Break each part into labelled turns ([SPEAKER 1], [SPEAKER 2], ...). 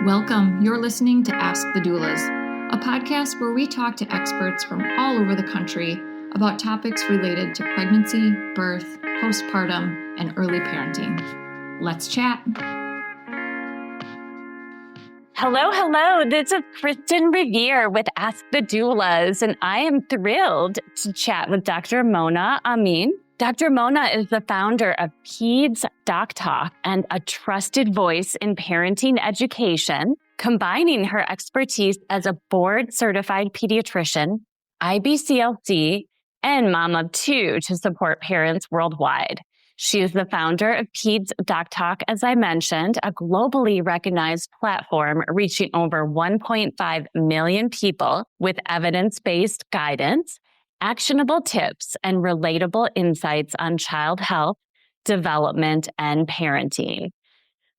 [SPEAKER 1] Welcome. You're listening to Ask the Doulas, a podcast where we talk to experts from all over the country about topics related to pregnancy, birth, postpartum, and early parenting. Let's chat.
[SPEAKER 2] Hello. This is Kristin Revere with Ask the Doulas, and I am thrilled to chat with Dr. Mona Amin. Dr. Mona is the founder of Peds Doc Talk and a trusted voice in parenting education, combining her expertise as a board-certified pediatrician, IBCLC, and mom of two to support parents worldwide. She is the founder of Peds Doc Talk, as I mentioned, a globally recognized platform reaching over 1.5 million people with evidence-based guidance, actionable tips, and relatable insights on child health, development, and parenting.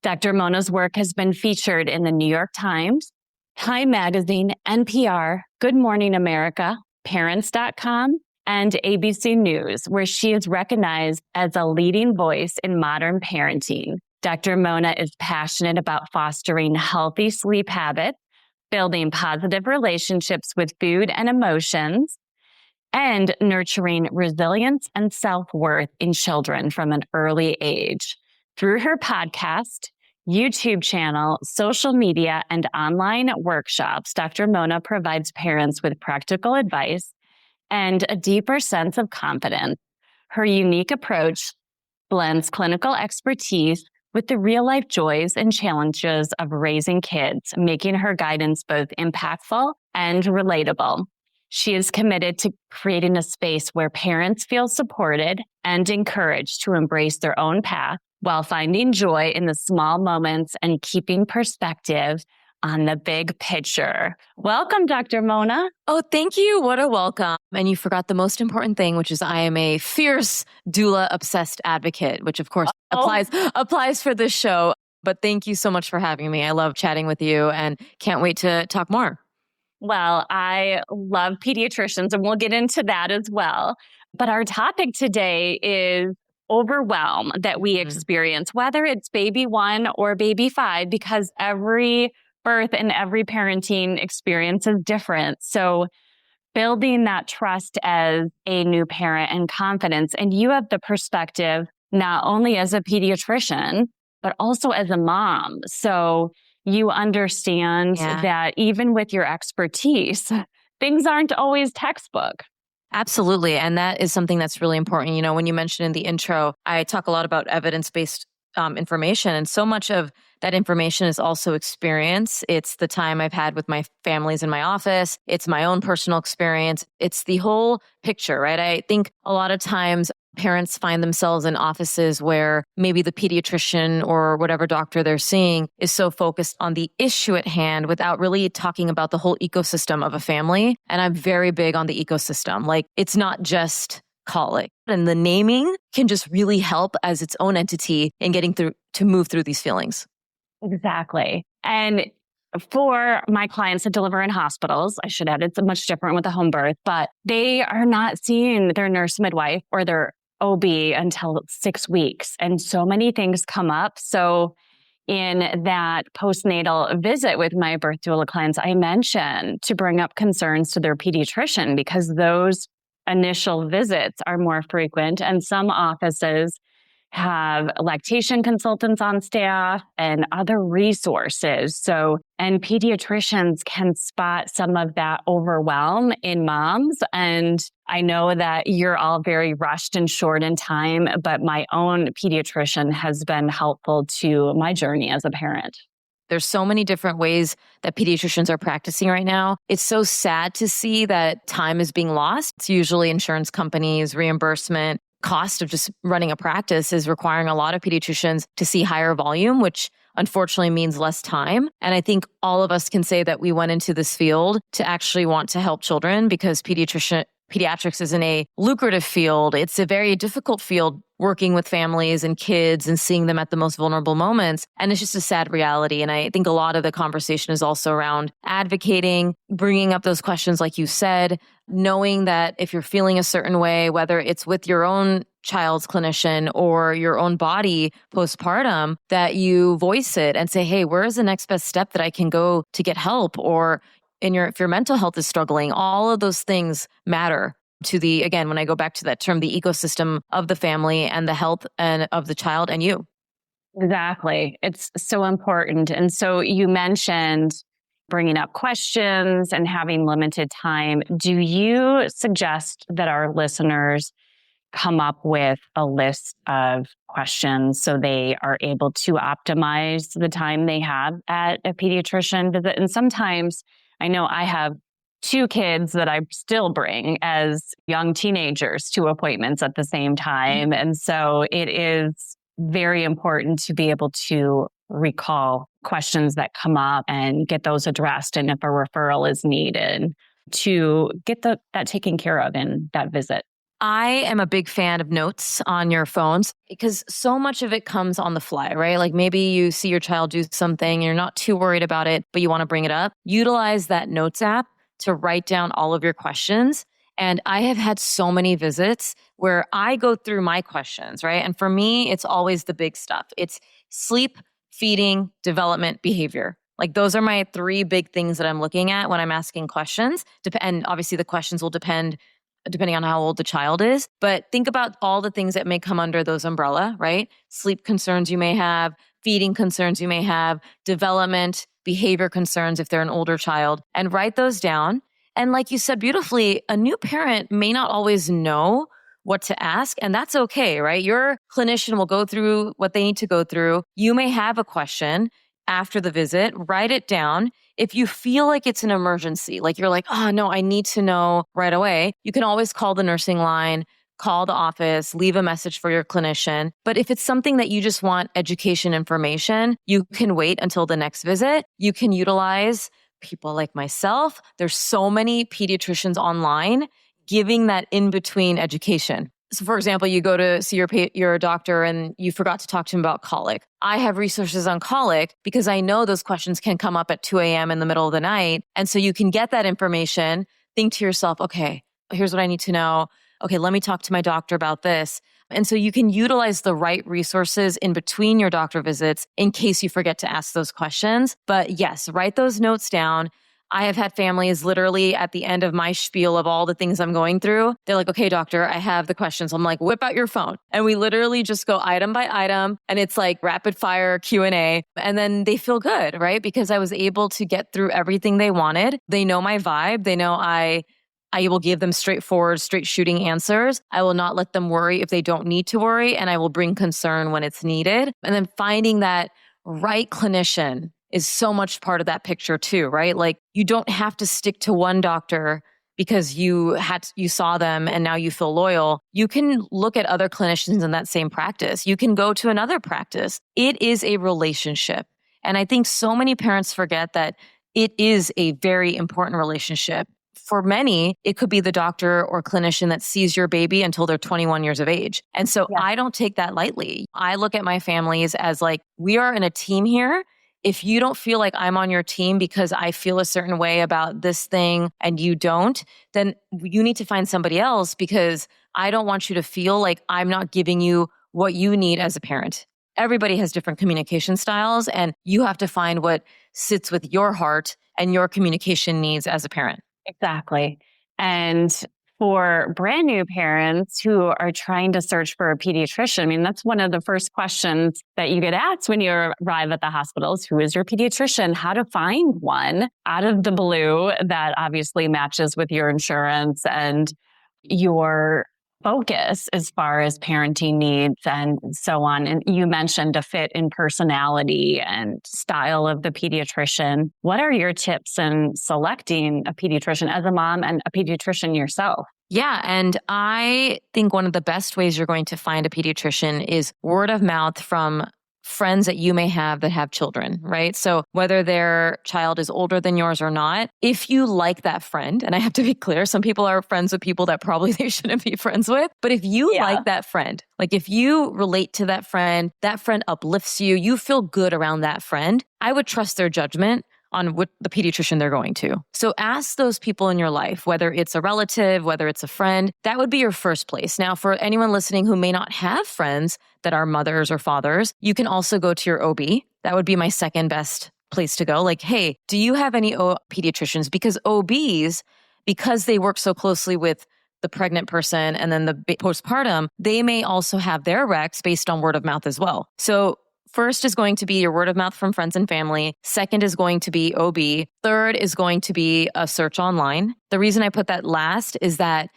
[SPEAKER 2] Dr. Mona's work has been featured in the New York Times, Time Magazine, NPR, Good Morning America, Parents.com, and ABC News, where she is recognized as a leading voice in modern parenting. Dr. Mona is passionate about fostering healthy sleep habits, building positive relationships with food and emotions, and nurturing resilience and self-worth in children from an early age. Through her podcast, YouTube channel, social media, and online workshops, Dr. Mona provides parents with practical advice and a deeper sense of confidence. Her unique approach blends clinical expertise with the real-life joys and challenges of raising kids, making her guidance both impactful and relatable. She is committed to creating a space where parents feel supported and encouraged to embrace their own path while finding joy in the small moments and keeping perspective on the big picture. Welcome, Dr. Mona.
[SPEAKER 3] Oh, thank you. What a welcome. And you forgot the most important thing, which is I am a fierce doula-obsessed advocate, which of course applies for this show. But thank you so much for having me. I love chatting with you and can't wait to talk more.
[SPEAKER 2] Well, I love pediatricians, and we'll get into that as well. But our topic today is overwhelm that we experience, whether it's baby 1 or baby 5, because every birth and every parenting experience is different. So building that trust as a new parent and confidence, and you have the perspective not only as a pediatrician, but also as a mom. So you understand that even with your expertise, things aren't always textbook.
[SPEAKER 3] Absolutely. And that is something that's really important. You know, when you mentioned in the intro, I talk a lot about evidence-based information, and so much of that information is also experience. It's the time I've had with my families in my office. It's my own personal experience. It's the whole picture, right? I think a lot of times parents find themselves in offices where maybe the pediatrician or whatever doctor they're seeing is so focused on the issue at hand without really talking about the whole ecosystem of a family. And I'm very big on the ecosystem. Like, it's not just colic. And the naming can just really help as its own entity in getting through to move through these feelings.
[SPEAKER 2] Exactly. And for my clients that deliver in hospitals, I should add, it's much different with a home birth, but they are not seeing their nurse midwife or their OB until 6 weeks. And so many things come up. So in that postnatal visit with my birth doula clients, I mentioned to bring up concerns to their pediatrician because those initial visits are more frequent, and some offices have lactation consultants on staff and other resources. So, and pediatricians can spot some of that overwhelm in moms. And I know that you're all very rushed and short in time, but my own pediatrician has been helpful to my journey as a parent.
[SPEAKER 3] There's so many different ways that pediatricians are practicing right now. It's so sad to see that time is being lost. It's usually insurance companies, reimbursement, cost of just running a practice is requiring a lot of pediatricians to see higher volume, which unfortunately means less time. And I think all of us can say that we went into this field to actually want to help children because pediatrics isn't a lucrative field. It's a very difficult field, working with families and kids and seeing them at the most vulnerable moments. And it's just a sad reality. And I think a lot of the conversation is also around advocating, bringing up those questions, like you said, knowing that if you're feeling a certain way, whether it's with your own child's clinician or your own body postpartum, that you voice it and say, hey, where is the next best step that I can go to get help? Or if your mental health is struggling, all of those things matter to again, when I go back to that term, the ecosystem of the family and the health and of the child and you.
[SPEAKER 2] Exactly. It's so important. And so you mentioned bringing up questions and having limited time. Do you suggest that our listeners come up with a list of questions so they are able to optimize the time they have at a pediatrician visit? And sometimes I know I have 2 kids that I still bring as young teenagers to appointments at the same time. And so it is very important to be able to recall questions that come up and get those addressed. And if a referral is needed, to get that taken care of in that visit.
[SPEAKER 3] I am a big fan of notes on your phones because so much of it comes on the fly, right? Like maybe you see your child do something, you're not too worried about it, but you want to bring it up. Utilize that notes app to write down all of your questions. And I have had so many visits where I go through my questions, right? And for me, it's always the big stuff. It's sleep, feeding, development, behavior. Like those are my 3 big things that I'm looking at when I'm asking questions. And obviously the questions will depending on how old the child is. But think about all the things that may come under those umbrella, right? Sleep concerns you may have, feeding concerns you may have, development, behavior concerns if they're an older child, and write those down. And like you said beautifully, a new parent may not always know what to ask, and that's okay, right? Your clinician will go through what they need to go through. You may have a question after the visit, write it down. If you feel like it's an emergency, like you're like, oh no, I need to know right away, you can always call the nursing line, call the office, leave a message for your clinician. But if it's something that you just want education information, you can wait until the next visit. You can utilize people like myself. There's so many pediatricians online giving that in-between education. So for example, you go to see your doctor and you forgot to talk to him about colic. I have resources on colic because I know those questions can come up at 2 a.m. in the middle of the night. And so you can get that information, think to yourself, okay, here's what I need to know. Okay, let me talk to my doctor about this. And so you can utilize the right resources in between your doctor visits in case you forget to ask those questions. But yes, write those notes down. I have had families literally at the end of my spiel of all the things I'm going through. They're like, okay, doctor, I have the questions. I'm like, whip out your phone. And we literally just go item by item. And it's like rapid fire Q&A. And then they feel good, right? Because I was able to get through everything they wanted. They know my vibe. They know I will give them straightforward, straight shooting answers. I will not let them worry if they don't need to worry. And I will bring concern when it's needed. And then finding that right clinician is so much part of that picture too, right? Like you don't have to stick to one doctor because you saw them and now you feel loyal. You can look at other clinicians in that same practice. You can go to another practice. It is a relationship. And I think so many parents forget that it is a very important relationship. For many, it could be the doctor or clinician that sees your baby until they're 21 years of age. And so I don't take that lightly. I look at my families as like, we are in a team here. If you don't feel like I'm on your team because I feel a certain way about this thing and you don't, then you need to find somebody else because I don't want you to feel like I'm not giving you what you need as a parent. Everybody has different communication styles and you have to find what sits with your heart and your communication needs as a parent.
[SPEAKER 2] Exactly. And for brand new parents who are trying to search for a pediatrician, I mean, that's one of the first questions that you get asked when you arrive at the hospitals. Who is your pediatrician? How to find one out of the blue that obviously matches with your insurance and your focus as far as parenting needs and so on. And you mentioned a fit in personality and style of the pediatrician. What are your tips in selecting a pediatrician as a mom and a pediatrician yourself?
[SPEAKER 3] Yeah. And I think one of the best ways you're going to find a pediatrician is word of mouth from friends that you may have that have children, right? So whether their child is older than yours or not, if you like that friend, and I have to be clear, some people are friends with people that probably they shouldn't be friends with, but if you like that friend, like if you relate to that friend uplifts you, you feel good around that friend, I would trust their judgment on what the pediatrician they're going to. So ask those people in your life, whether it's a relative, whether it's a friend, that would be your first place. Now, for anyone listening who may not have friends that are mothers or fathers, you can also go to your OB. That would be my second best place to go. Like, hey, do you have any pediatricians? Because OBs, because they work so closely with the pregnant person and then the postpartum, they may also have their recs based on word of mouth as well. So first is going to be your word of mouth from friends and family. Second is going to be OB. Third is going to be a search online. The reason I put that last is that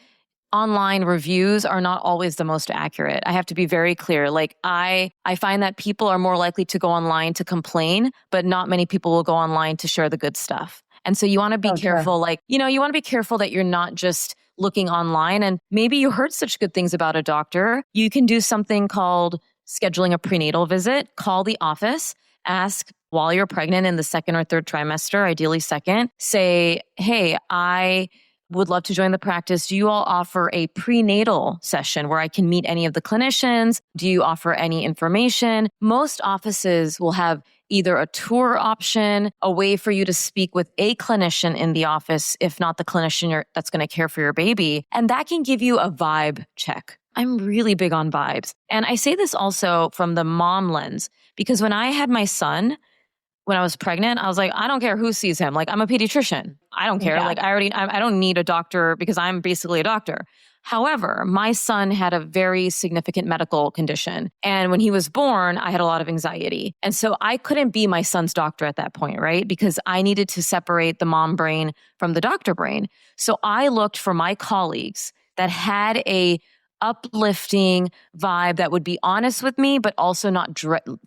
[SPEAKER 3] online reviews are not always the most accurate. I have to be very clear. Like I find that people are more likely to go online to complain, but not many people will go online to share the good stuff. And so you want to be careful. Like, you want to be careful that you're not just looking online and maybe you heard such good things about a doctor. You can do something called scheduling a prenatal visit, call the office, ask while you're pregnant in the second or third trimester, ideally second, say, hey, I would love to join the practice. Do you all offer a prenatal session where I can meet any of the clinicians? Do you offer any information? Most offices will have either a tour option, a way for you to speak with a clinician in the office, if not the clinician that's going to care for your baby. And that can give you a vibe check. I'm really big on vibes. And I say this also from the mom lens, because when I had my son, when I was pregnant, I was like, I don't care who sees him. Like, I'm a pediatrician. I don't care. Like, I don't need a doctor because I'm basically a doctor. However, my son had a very significant medical condition. And when he was born, I had a lot of anxiety. And so I couldn't be my son's doctor at that point, right? Because I needed to separate the mom brain from the doctor brain. So I looked for my colleagues that had a uplifting vibe that would be honest with me, but also not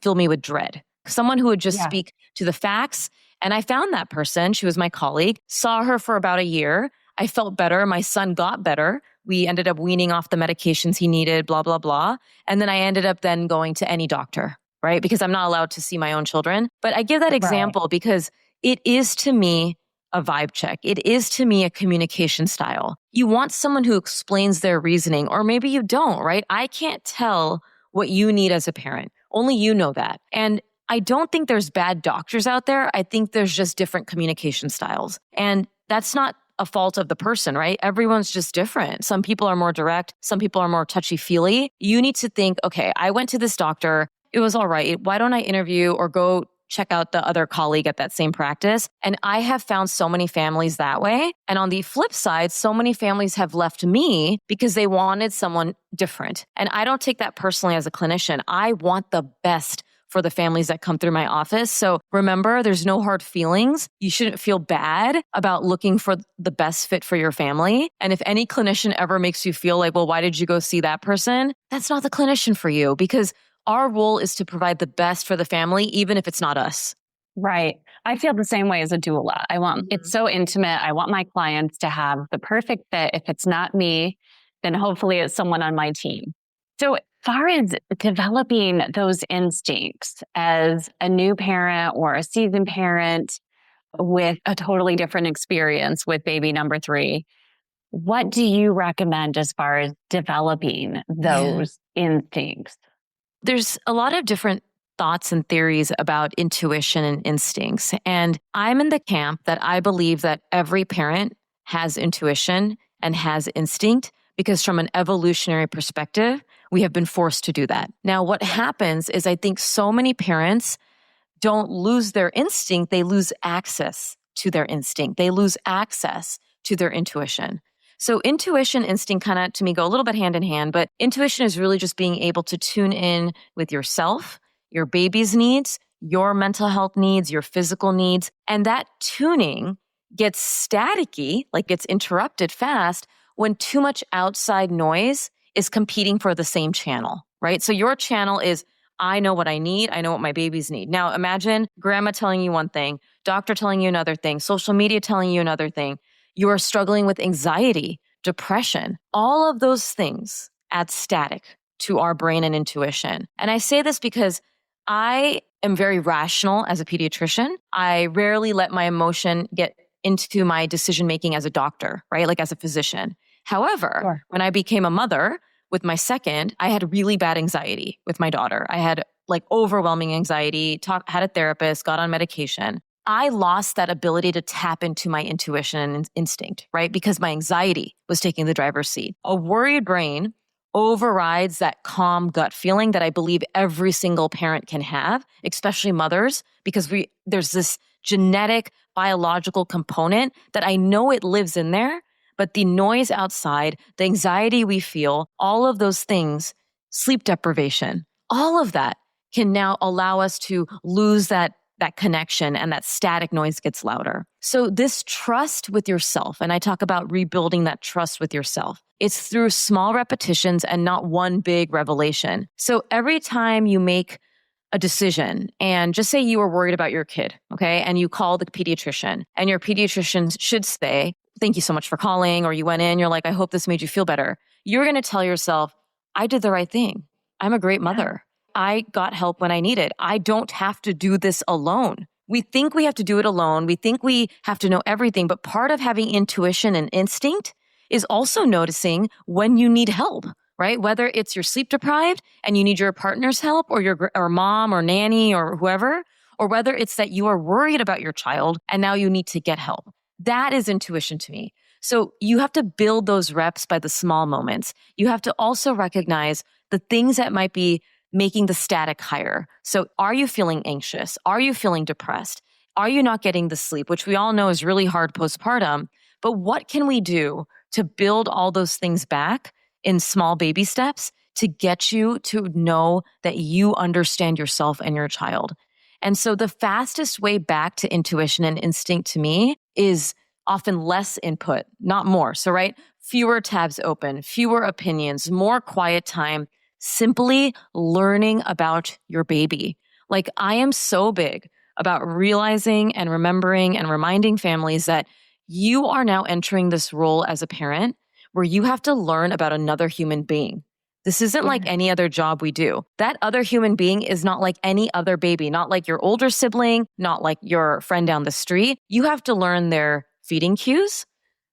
[SPEAKER 3] fill me with dread. Someone who would just speak to the facts. And I found that person. She was my colleague, saw her for about a year. I felt better. My son got better. We ended up weaning off the medications he needed, blah, blah, blah. And then I ended up then going to any doctor, right? Because I'm not allowed to see my own children. But I give that example because it is to me a vibe check. It is to me a communication style. You want someone who explains their reasoning, or maybe you don't, right? I can't tell what you need as a parent. Only you know that. And I don't think there's bad doctors out there. I think there's just different communication styles. And that's not a fault of the person, right? Everyone's just different. Some people are more direct. Some people are more touchy-feely. You need to think, okay, I went to this doctor. It was all right. Why don't I interview or go check out the other colleague at that same practice? And I have found so many families that way. And on the flip side, so many families have left me because they wanted someone different. And I don't take that personally as a clinician. I want the best for the families that come through my office. So remember, there's no hard feelings. You shouldn't feel bad about looking for the best fit for your family. And if any clinician ever makes you feel like, well, why did you go see that person? That's not the clinician for you, because our role is to provide the best for the family, even if it's not us.
[SPEAKER 2] Right. I feel the same way as a doula. It's so intimate. I want my clients to have the perfect fit. If it's not me, then hopefully it's someone on my team. So as far as developing those instincts as a new parent or a seasoned parent with a totally different experience with baby number 3, what do you recommend as far as developing those instincts?
[SPEAKER 3] There's a lot of different thoughts and theories about intuition and instincts. And I'm in the camp that I believe that every parent has intuition and has instinct, because from an evolutionary perspective, we have been forced to do that. Now, what happens is I think so many parents don't lose their instinct, they lose access to their instinct. They lose access to their intuition. So intuition, instinct kind of, to me, go a little bit hand in hand, but intuition is really just being able to tune in with yourself, your baby's needs, your mental health needs, your physical needs. And that tuning gets staticky, like gets interrupted fast, when too much outside noise is competing for the same channel, right? So your channel is, I know what I need. I know what my babies need. Now imagine grandma telling you one thing, doctor telling you another thing, social media telling you another thing. You are struggling with anxiety, depression. All of those things add static to our brain and intuition. And I say this because I am very rational as a pediatrician. I rarely let my emotion get into my decision-making as a doctor, right? Like as a physician. However, when I became a mother with my second, I had really bad anxiety with my daughter. I had like overwhelming anxiety, had a therapist, got on medication. I lost that ability to tap into my intuition and instinct, right? Because my anxiety was taking the driver's seat. A worried brain overrides that calm gut feeling that I believe every single parent can have, especially mothers, because there's this genetic biological component that I know it lives in there, but the noise outside, the anxiety we feel, all of those things, sleep deprivation, all of that can now allow us to lose that connection, and that static noise gets louder. So this trust with yourself, and I talk about rebuilding that trust with yourself, it's through small repetitions and not one big revelation. So every time you make a decision, and just say you were worried about your kid, okay, and you call the pediatrician, and your pediatrician should say, thank you so much for calling, or you went in, you're like, I hope this made you feel better. You're going to tell yourself, I did the right thing. I'm a great mother. I got help when I needed. I don't have to do this alone. We think we have to do it alone. We think we have to know everything, but part of having intuition and instinct is also noticing when you need help, right? Whether it's you're sleep deprived and you need your partner's help, or your mom or nanny or whoever, or whether it's that you are worried about your child and now you need to get help. That is intuition to me. So you have to build those reps by the small moments. You have to also recognize the things that might be making the static higher. So are you feeling anxious? Are you feeling depressed? Are you not getting the sleep, which we all know is really hard postpartum? But what can we do to build all those things back in small baby steps to get you to know that you understand yourself and your child? And so the fastest way back to intuition and instinct to me is often less input, not more. So, right, fewer tabs open, fewer opinions, more quiet time, simply learning about your baby. Like, I am so big about realizing and remembering and reminding families that you are now entering this role as a parent where you have to learn about another human being. This isn't like any other job we do. That other human being is not like any other baby, not like your older sibling, not like your friend down the street. You have to learn their feeding cues,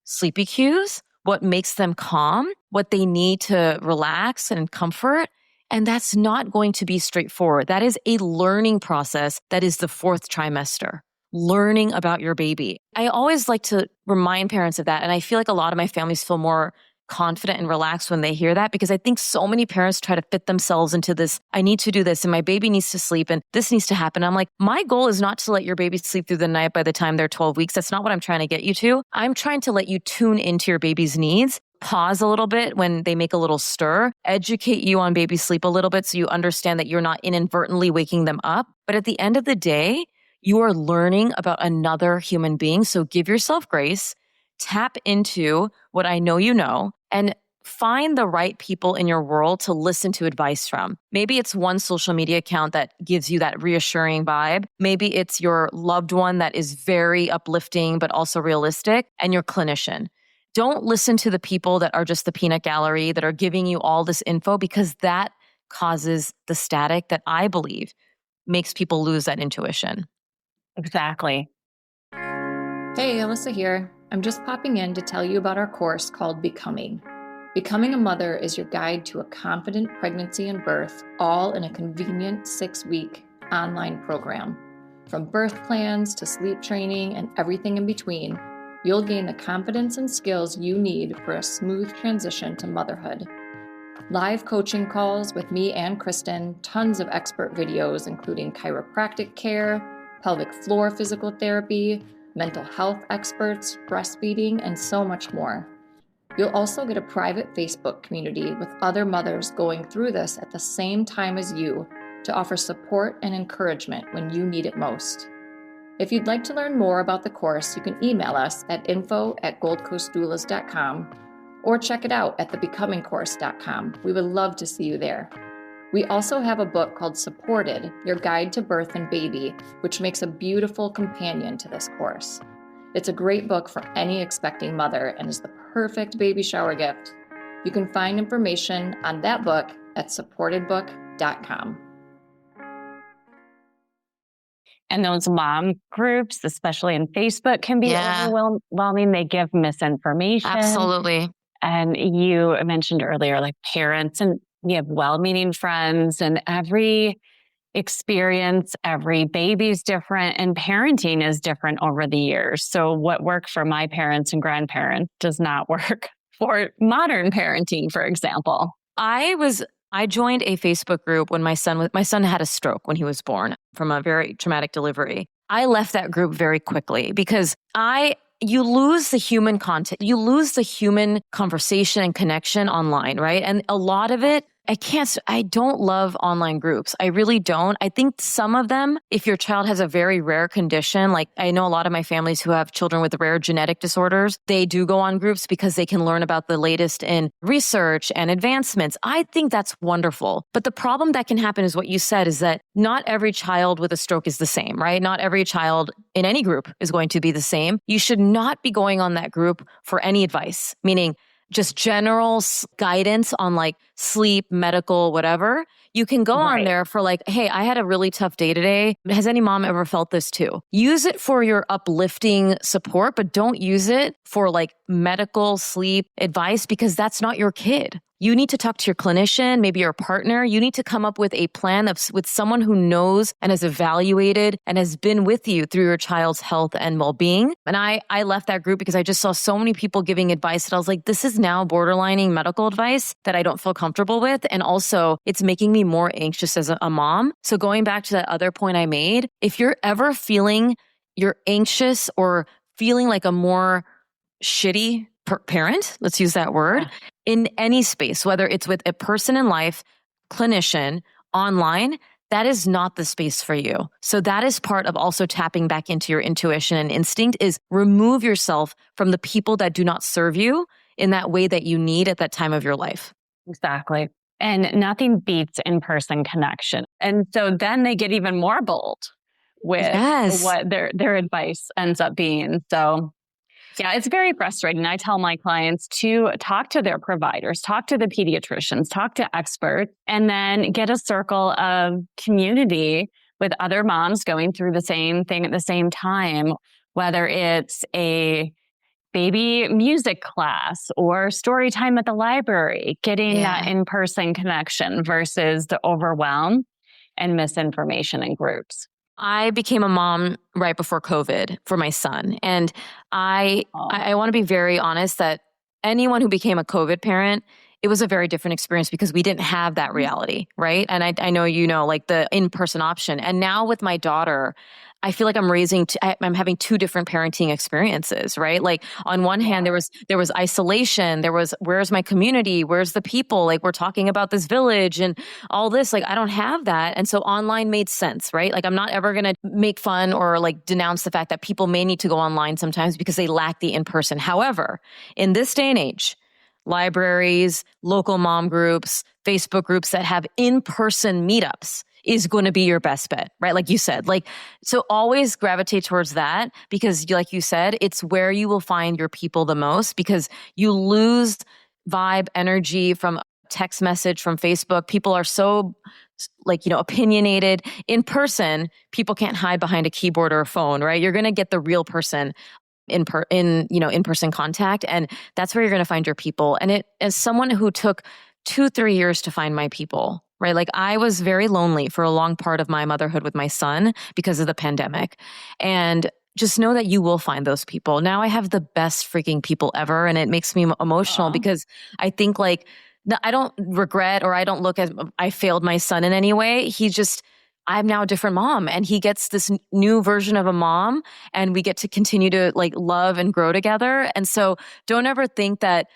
[SPEAKER 3] sleepy cues, what makes them calm, what they need to relax and comfort. And that's not going to be straightforward. That is a learning process that is the 4th trimester, learning about your baby. I always like to remind parents of that. And I feel like a lot of my families feel more confident and relaxed when they hear that, because I think so many parents try to fit themselves into this, I need to do this and my baby needs to sleep and this needs to happen. I'm like, my goal is not to let your baby sleep through the night by the time they're 12 weeks. That's not what I'm trying to get you to. I'm trying to let you tune into your baby's needs, pause a little bit when they make a little stir, educate you on baby sleep a little bit so you understand that you're not inadvertently waking them up. But at the end of the day, you are learning about another human being. So give yourself grace, tap into what I know you know, and find the right people in your world to listen to advice from. Maybe it's one social media account that gives you that reassuring vibe. Maybe it's your loved one that is very uplifting, but also realistic, and your clinician. Don't listen to the people that are just the peanut gallery that are giving you all this info, because that causes the static that I believe makes people lose that intuition.
[SPEAKER 2] Exactly.
[SPEAKER 1] Hey, Alyssa here. I'm just popping in to tell you about our course called Becoming. Becoming a Mother is your guide to a confident pregnancy and birth, all in a convenient 6-week online program. From birth plans to sleep training and everything in between, you'll gain the confidence and skills you need for a smooth transition to motherhood. Live coaching calls with me and Kristin, tons of expert videos including chiropractic care, pelvic floor physical therapy, mental health experts, breastfeeding, and so much more. You'll also get a private Facebook community with other mothers going through this at the same time as you to offer support and encouragement when you need it most. If you'd like to learn more about the course, you can email us at info@goldcoastdoulas.com or check it out at thebecomingcourse.com. We would love to see you there. We also have a book called Supported, Your Guide to Birth and Baby, which makes a beautiful companion to this course. It's a great book for any expecting mother and is the perfect baby shower gift. You can find information on that book at supportedbook.com.
[SPEAKER 2] And those mom groups, especially in Facebook, can be overwhelming. They give misinformation.
[SPEAKER 3] Absolutely.
[SPEAKER 2] And you mentioned earlier, like parents, and we have well-meaning friends, and every experience, every baby's different, and parenting is different over the years. So what worked for my parents and grandparents does not work for modern parenting, for example.
[SPEAKER 3] I joined a Facebook group when my son had a stroke when he was born from a very traumatic delivery. I left that group very quickly because you lose the human content, you lose the human conversation and connection online, right? And a lot of it, I don't love online groups. I really don't. I think some of them, if your child has a very rare condition, like I know a lot of my families who have children with rare genetic disorders, they do go on groups because they can learn about the latest in research and advancements. I think that's wonderful. But the problem that can happen is what you said, is that not every child with a stroke is the same, right? Not every child in any group is going to be the same. You should not be going on that group for any advice, meaning just general guidance on like sleep, medical, whatever. You can go on there for like, hey, I had a really tough day today. Has any mom ever felt this too? Use it for your uplifting support, but don't use it for like medical sleep advice because that's not your kid. You need to talk to your clinician, maybe your partner. You need to come up with a plan with someone who knows and has evaluated and has been with you through your child's health and well-being. And I left that group because I just saw so many people giving advice that I was like, this is now borderlining medical advice that I don't feel comfortable with. And also it's making me more anxious as a mom. So going back to that other point I made, if you're ever feeling you're anxious or feeling like a more shitty parent, let's use that word, in any space, whether it's with a person in life, clinician, online, that is not the space for you. So that is part of also tapping back into your intuition and instinct, is remove yourself from the people that do not serve you in that way that you need at that time of your life.
[SPEAKER 2] Exactly. And nothing beats in-person connection. And so then they get even more bold with what their advice ends up being. So yeah, it's very frustrating. I tell my clients to talk to their providers, talk to the pediatricians, talk to experts, and then get a circle of community with other moms going through the same thing at the same time, whether it's a baby music class or story time at the library, getting that in-person connection versus the overwhelm and misinformation in groups.
[SPEAKER 3] I became a mom right before COVID for my son. And I want to be very honest that anyone who became a COVID parent, it was a very different experience because we didn't have that reality, right? And I know, like the in-person option. And now with my daughter, I feel like I'm having two different parenting experiences, right? Like on one hand, there was isolation. There was, where's my community? Where's the people? Like we're talking about this village and all this, like I don't have that. And so online made sense, right? Like I'm not ever going to make fun or like denounce the fact that people may need to go online sometimes because they lack the in-person. However, in this day and age, libraries, local mom groups, Facebook groups that have in-person meetups is going to be your best bet, right? Like you said, so always gravitate towards that because like you said, it's where you will find your people the most because you lose vibe, energy from text message, from Facebook. People are so opinionated. In person, people can't hide behind a keyboard or a phone, right? You're going to get the real person in-person contact. And that's where you're going to find your people. And as someone who took 2-3 years to find my people, right? Like I was very lonely for a long part of my motherhood with my son because of the pandemic. And just know that you will find those people. Now I have the best freaking people ever. And it makes me emotional because I think I don't regret or I don't look at I failed my son in any way. I'm now a different mom and he gets this new version of a mom and we get to continue to love and grow together. And so don't ever think that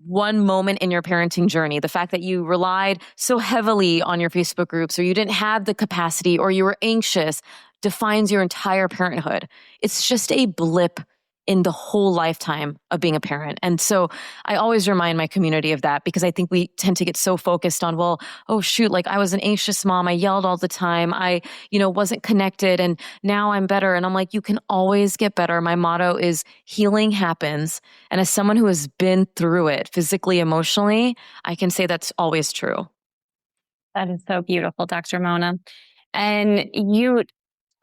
[SPEAKER 3] one moment in your parenting journey, the fact that you relied so heavily on your Facebook groups or you didn't have the capacity or you were anxious defines your entire parenthood. It's just a blip in the whole lifetime of being a parent. And so I always remind my community of that because I think we tend to get so focused on, I was an anxious mom. I yelled all the time. I, wasn't connected and now I'm better. And I'm like, you can always get better. My motto is healing happens. And as someone who has been through it physically, emotionally, I can say that's always true.
[SPEAKER 2] That is so beautiful, Dr. Mona. And you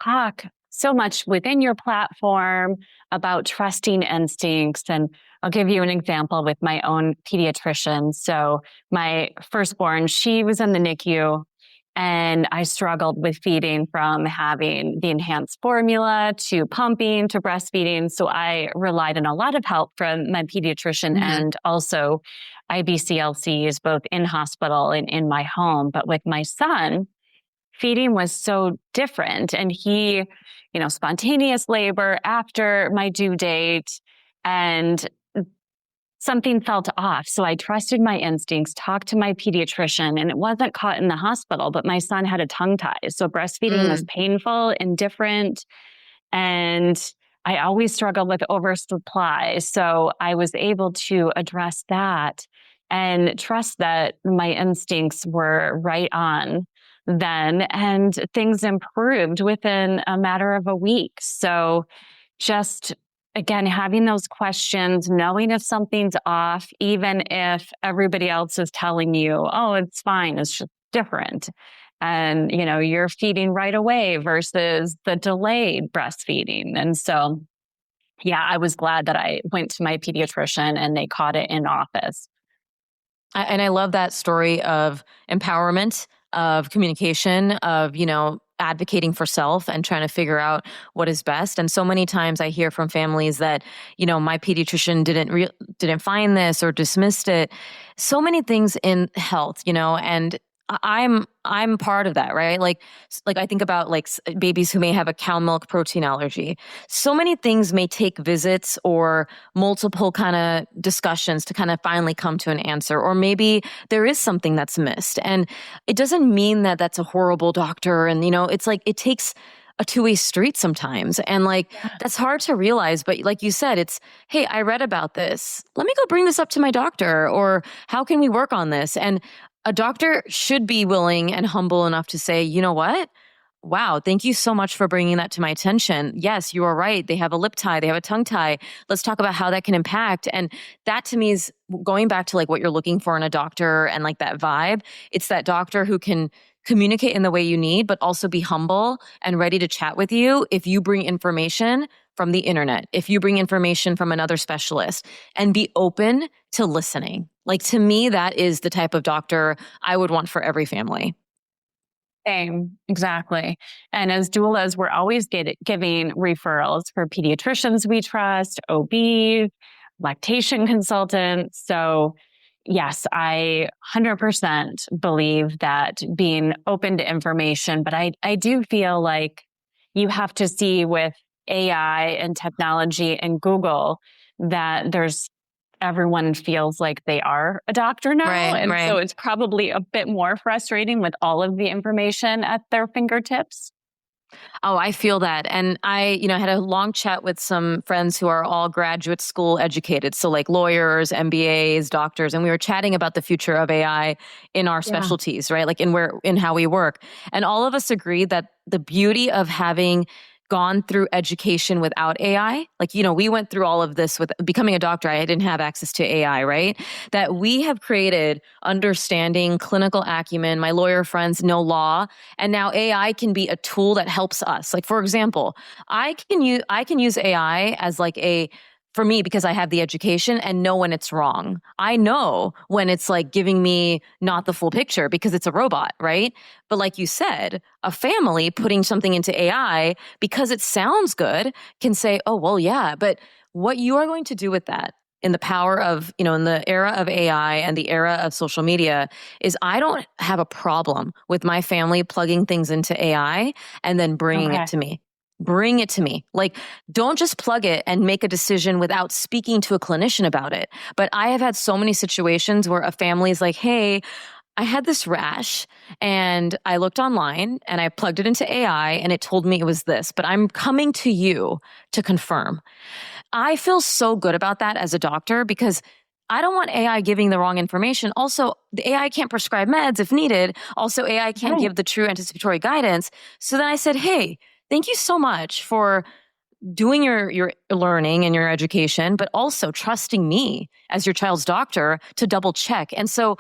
[SPEAKER 2] talk so much within your platform about trusting instincts. And I'll give you an example with my own pediatrician. So my firstborn, she was in the NICU, and I struggled with feeding from having the enhanced formula to pumping to breastfeeding. So I relied on a lot of help from my pediatrician and also IBCLCs, both in hospital and in my home. But with my son, feeding was so different. And he, spontaneous labor after my due date, and something felt off. So I trusted my instincts, talked to my pediatrician, and it wasn't caught in the hospital, but my son had a tongue tie. So breastfeeding was painful and different. And I always struggled with oversupply. So I was able to address that and trust that my instincts were right on then, and things improved within a matter of a week. So just, again, having those questions, knowing if something's off, even if everybody else is telling you, oh, it's fine, it's just different. And, you're feeding right away versus the delayed breastfeeding. And so, yeah, I was glad that I went to my pediatrician and they caught it in office.
[SPEAKER 3] And I love that story of empowerment, of communication, of, advocating for self and trying to figure out what is best. And so many times I hear from families that, my pediatrician didn't find this or dismissed it. So many things in health, and I'm part of that, right? Like I think about babies who may have a cow milk protein allergy. So many things may take visits or multiple kind of discussions to kind of finally come to an answer. Or maybe there is something that's missed. And it doesn't mean that that's a horrible doctor. And, it's it takes a two-way street sometimes. And that's hard to realize. But like you said, it's, hey, I read about this. Let me go bring this up to my doctor. Or how can we work on this? And a doctor should be willing and humble enough to say, you know what? Wow, thank you so much for bringing that to my attention. Yes, you are right. They have a lip tie. They have a tongue tie. Let's talk about how that can impact. And that to me is going back to what you're looking for in a doctor and that vibe. It's that doctor who can communicate in the way you need, but also be humble and ready to chat with you if you bring information from the internet, if you bring information from another specialist, and be open to listening. To me, that is the type of doctor I would want for every family.
[SPEAKER 2] Same, exactly. And as doulas, we're always giving referrals for pediatricians we trust, OBs, lactation consultants. So yes, I 100% believe that being open to information, but I do feel like you have to see with AI and technology and Google that everyone feels like they are a doctor now.
[SPEAKER 3] Right.
[SPEAKER 2] So it's probably a bit more frustrating with all of the information at their fingertips.
[SPEAKER 3] Oh, I feel that. And I, had a long chat with some friends who are all graduate school educated. So lawyers, MBAs, doctors, and we were chatting about the future of AI in our specialties, right? In how we work. And all of us agreed that the beauty of having gone through education without AI. We went through all of this with becoming a doctor. I didn't have access to AI, right? That we have created understanding, clinical acumen. My lawyer friends know law. And now AI can be a tool that helps us. For example, I can use AI as for me, because I have the education and know when it's wrong. I know when it's giving me not the full picture because it's a robot, right? But like you said, a family putting something into AI because it sounds good can say, oh, well, yeah. But what you are going to do with that in the power of, in the era of AI and the era of social media is I don't have a problem with my family plugging things into AI and then bringing it to me. Bring it to me. Don't just plug it and make a decision without speaking to a clinician about it. But I have had so many situations where a family is like, hey, I had this rash and I looked online and I plugged it into AI and it told me it was this, but I'm coming to you to confirm. I feel so good about that as a doctor because I don't want AI giving the wrong information. Also, the AI can't prescribe meds if needed. Also, AI can't give the true anticipatory guidance. So then I said, hey, thank you so much for doing your learning and your education, but also trusting me as your child's doctor to double check. And so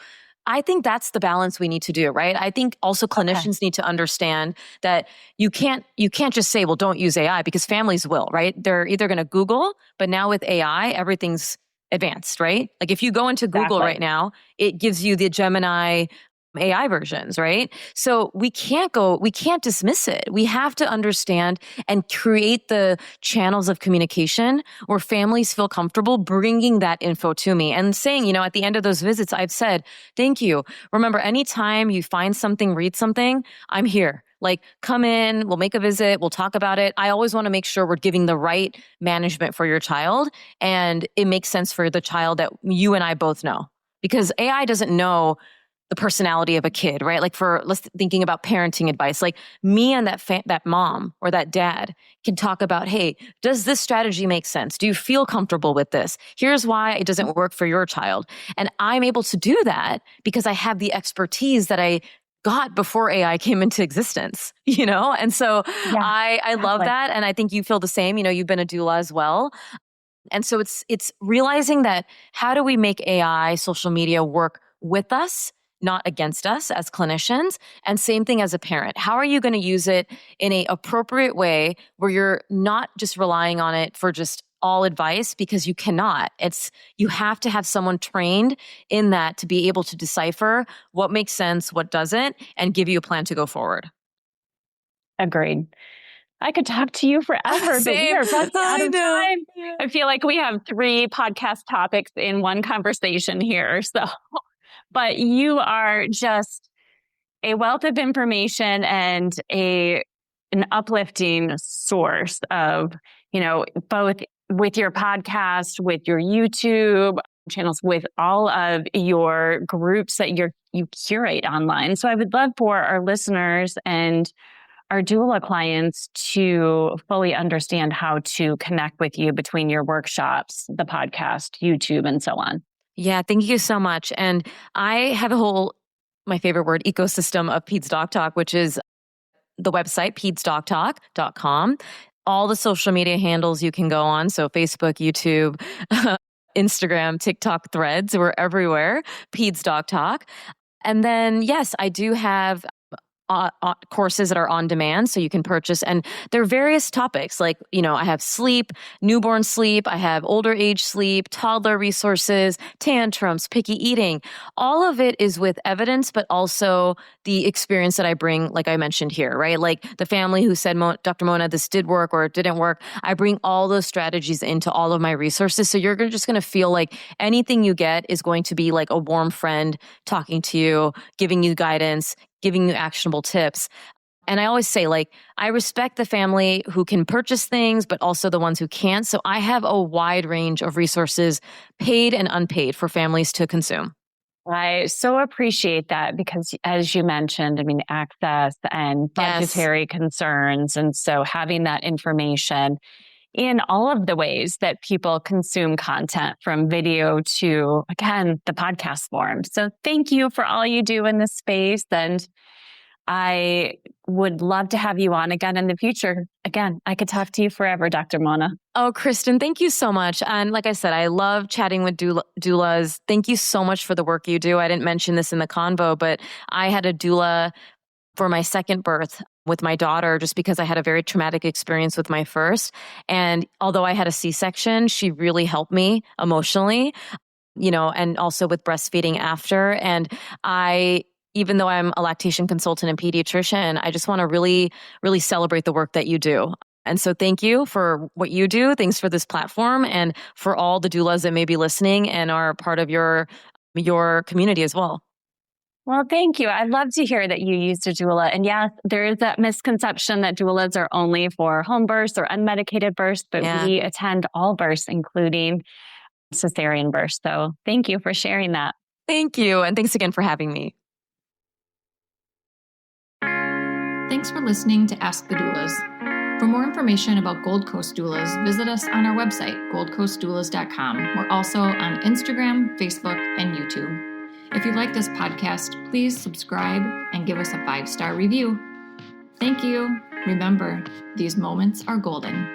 [SPEAKER 3] I think that's the balance we need to do, right? I think also clinicians need to understand that you can't just say, well, don't use AI, because families will, right? They're either going to Google, but now with AI, everything's advanced, right? Like if you go into Google right now, it gives you the Gemini AI versions, right? So we can't dismiss it. We have to understand and create the channels of communication where families feel comfortable bringing that info to me and saying, at the end of those visits, I've said, thank you. Remember, anytime you find something, read something, I'm here. Like, come in, we'll make a visit, we'll talk about it. I always want to make sure we're giving the right management for your child, and it makes sense for the child that you and I both know. Because AI doesn't know the personality of a kid, right? Like let's thinking about parenting advice, like me and that mom or that dad can talk about, hey, does this strategy make sense? Do you feel comfortable with this? Here's why it doesn't work for your child. And I'm able to do that because I have the expertise that I got before AI came into existence, And so I love that. And I think you feel the same, you've been a doula as well. And so it's realizing that how do we make AI, social media work with us, not against us as clinicians, and same thing as a parent. How are you going to use it in an appropriate way where you're not just relying on it for just all advice, because you cannot. You have to have someone trained in that to be able to decipher what makes sense, what doesn't, and give you a plan to go forward.
[SPEAKER 2] Agreed. I could talk to you forever, but we are running out of time. Yeah. I feel like we have 3 podcast topics in one conversation here. So, but you are just a wealth of information and an uplifting source of, both with your podcast, with your YouTube channels, with all of your groups that you curate online. So I would love for our listeners and our doula clients to fully understand how to connect with you between your workshops, the podcast, YouTube, and so on.
[SPEAKER 3] Yeah, thank you so much. And I have my favorite word, ecosystem of Peds Doc Talk, which is the website, pedsdoctalk.com. All the social media handles you can go on. So Facebook, YouTube, Instagram, TikTok, Threads, we're everywhere, Peds Doc Talk. And then, yes, I do have courses that are on demand, so you can purchase, and there are various topics like, I have sleep, newborn sleep, I have older age sleep, toddler resources, tantrums, picky eating. All of it is with evidence, but also the experience that I bring, like I mentioned here, right? Like the family who said, Dr. Mona, this did work or it didn't work. I bring all those strategies into all of my resources. So you're just going to feel like anything you get is going to be like a warm friend talking to you, giving you guidance, giving you actionable tips. And I always say, I respect the family who can purchase things, but also the ones who can't. So I have a wide range of resources, paid and unpaid, for families to consume.
[SPEAKER 2] I so appreciate that because, as you mentioned, access and budgetary concerns. And so having that information in all of the ways that people consume content, from video to, again, the podcast form. So thank you for all you do in this space. And I would love to have you on again in the future. Again, I could talk to you forever, Dr. Mona.
[SPEAKER 3] Oh, Kristin, thank you so much. And like I said, I love chatting with doulas. Thank you so much for the work you do. I didn't mention this in the convo, but I had a doula for my second birth with my daughter, just because I had a very traumatic experience with my first. And although I had a C-section, she really helped me emotionally, and also with breastfeeding after. And even though I'm a lactation consultant and pediatrician, I just want to really, really celebrate the work that you do. And so thank you for what you do. Thanks for this platform, and for all the doulas that may be listening and are part of your community as well.
[SPEAKER 2] Well, thank you. I'd love to hear that you used a doula. And yes, there is that misconception that doulas are only for home births or unmedicated births, but we attend all births, including cesarean births. So thank you for sharing that.
[SPEAKER 3] Thank you. And thanks again for having me.
[SPEAKER 1] Thanks for listening to Ask the Doulas. For more information about Gold Coast Doulas, visit us on our website, goldcoastdoulas.com. We're also on Instagram, Facebook, and YouTube. If you like this podcast, please subscribe and give us a 5-star review. Thank you. Remember, these moments are golden.